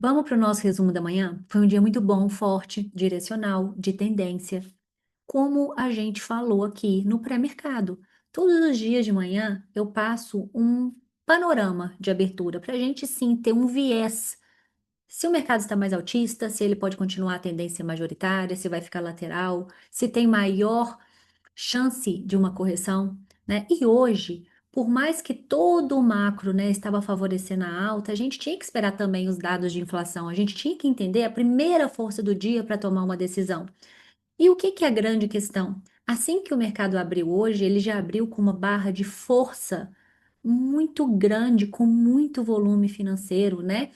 Vamos para o nosso resumo da manhã? Foi um dia muito bom, forte, direcional, de tendência. Como a gente falou aqui no pré-mercado. Todos os dias de manhã eu passo um panorama de abertura para a gente sim ter um viés. Se o mercado está mais altista, se ele pode continuar a tendência majoritária, se vai ficar lateral, se tem maior chance de uma correção, né? E hoje, por mais que todo o macro, né, estava favorecendo a alta, a gente tinha que esperar também os dados de inflação. A gente tinha que entender a primeira força do dia para tomar uma decisão. E o que que é a grande questão? Assim que o mercado abriu hoje, ele já abriu com uma barra de força muito grande, com muito volume financeiro, né?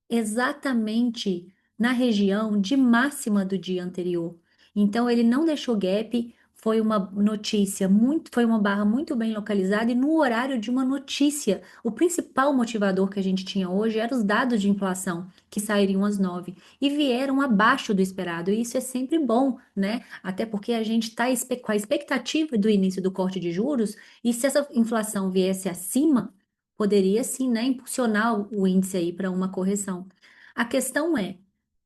Exatamente na região de máxima do dia anterior. Então ele não deixou gap, foi uma notícia muito, foi uma barra muito bem localizada e no horário de uma notícia. O principal motivador que a gente tinha hoje era os dados de inflação, que sairiam às 9 e vieram abaixo do esperado. E isso é sempre bom, né? Até porque a gente está com a expectativa do início do corte de juros, e se essa inflação viesse acima, poderia sim, né, impulsionar o índice aí para uma correção. A questão é,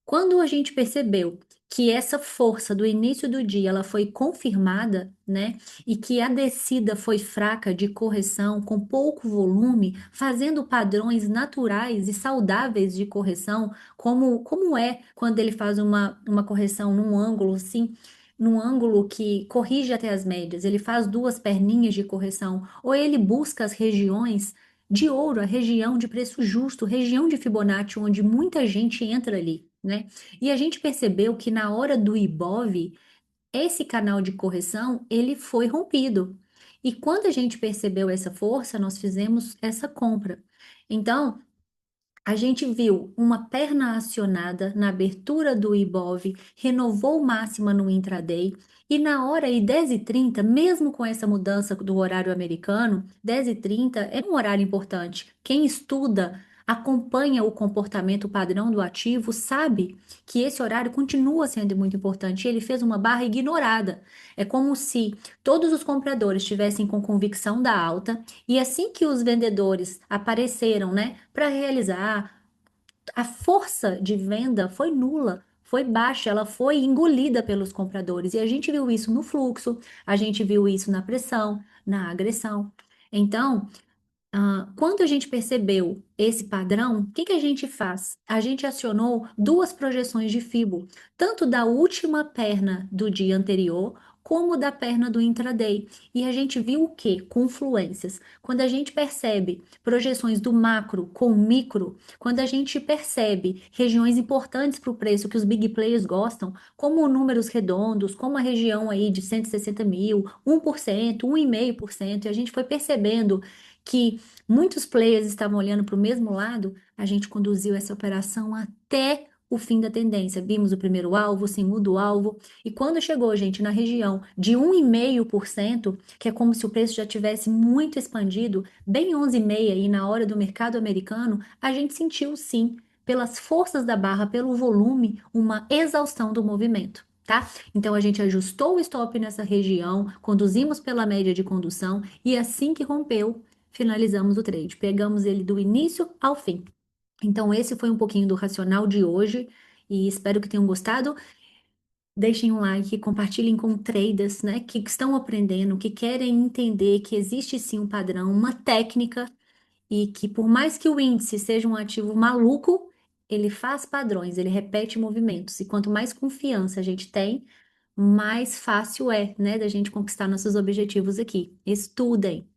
quando a gente percebeu que essa força do início do dia ela foi confirmada, né, e que a descida foi fraca de correção, com pouco volume, fazendo padrões naturais e saudáveis de correção, como é quando ele faz uma correção num ângulo assim, num ângulo que corrige até as médias, ele faz duas perninhas de correção, ou ele busca as regiões de ouro, a região de preço justo, região de Fibonacci, onde muita gente entra ali, né? E a gente percebeu que na hora do Ibov, esse canal de correção, ele foi rompido. E quando a gente percebeu essa força, nós fizemos essa compra. Então, a gente viu uma perna acionada na abertura do Ibov, renovou máxima no intraday, e na hora aí 10h30, mesmo com essa mudança do horário americano, 10h30 é um horário importante. Quem estuda, acompanha o comportamento padrão do ativo, sabe que esse horário continua sendo muito importante. Ele fez uma barra ignorada. É como se todos os compradores estivessem com convicção da alta, e assim que os vendedores apareceram, né, para realizar, a força de venda foi nula, foi baixa, ela foi engolida pelos compradores. E a gente viu isso no fluxo, a gente viu isso na pressão, na agressão. Então, quando a gente percebeu esse padrão, o que que a gente faz? A gente acionou duas projeções de Fibo, tanto da última perna do dia anterior, como da perna do intraday. E a gente viu o quê? Confluências. Quando a gente percebe projeções do macro com o micro, quando a gente percebe regiões importantes para o preço que os big players gostam, como números redondos, como a região aí de 160 mil, 1%, 1,5%, e a gente foi percebendo que muitos players estavam olhando para o mesmo lado, a gente conduziu essa operação até o fim da tendência. Vimos o primeiro alvo, o segundo alvo, e quando chegou, gente, na região de 1,5%, que é como se o preço já tivesse muito expandido, bem 11,5 e na hora do mercado americano, a gente sentiu sim, pelas forças da barra, pelo volume, uma exaustão do movimento. Tá? Então a gente ajustou o stop nessa região, conduzimos pela média de condução e assim que rompeu, finalizamos o trade. Pegamos ele do início ao fim. Então, esse foi um pouquinho do racional de hoje e espero que tenham gostado. Deixem um like, compartilhem com traders, né, que estão aprendendo, que querem entender que existe sim um padrão, uma técnica e que por mais que o índice seja um ativo maluco, ele faz padrões, ele repete movimentos. E quanto mais confiança a gente tem, mais fácil é, né, da gente conquistar nossos objetivos aqui. Estudem.